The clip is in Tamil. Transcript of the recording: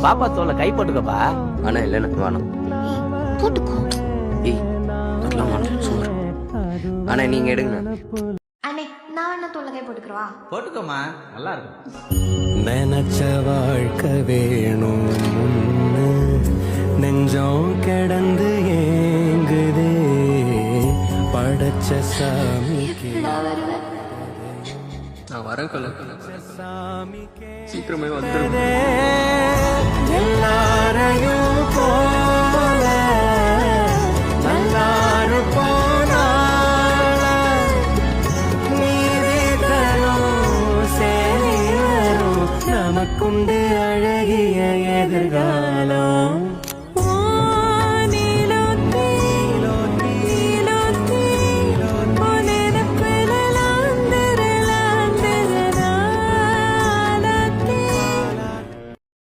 பாப்பா தோலை கை போட்டுக்கப்பா. ஆனா இல்லைண்ணா வேணாம். போட்டுக்கோ. ஏய் அதெல்லாம் வேணாம் சூப்பர். ஆனா நீங்க எடுங்க. அண்ணே நான் என்ன தோல்ல கை போட்டுக்கிறவா? போட்டுக்கோமா, நல்லா இருக்கும். நினைச்ச வாழ்க்கை வேணும் நெஞ்சம் கிடந்து ஏங்குதே படைச்ச சாமிக்கு நான் வரேன் கல சீக்கிரமே வந்துடுறேன். எல்லாரையும் போல நல்லாரும் போனால நீதி தரும் சேரும் நமக்குண்டு அழகிய எதிர்காலம்.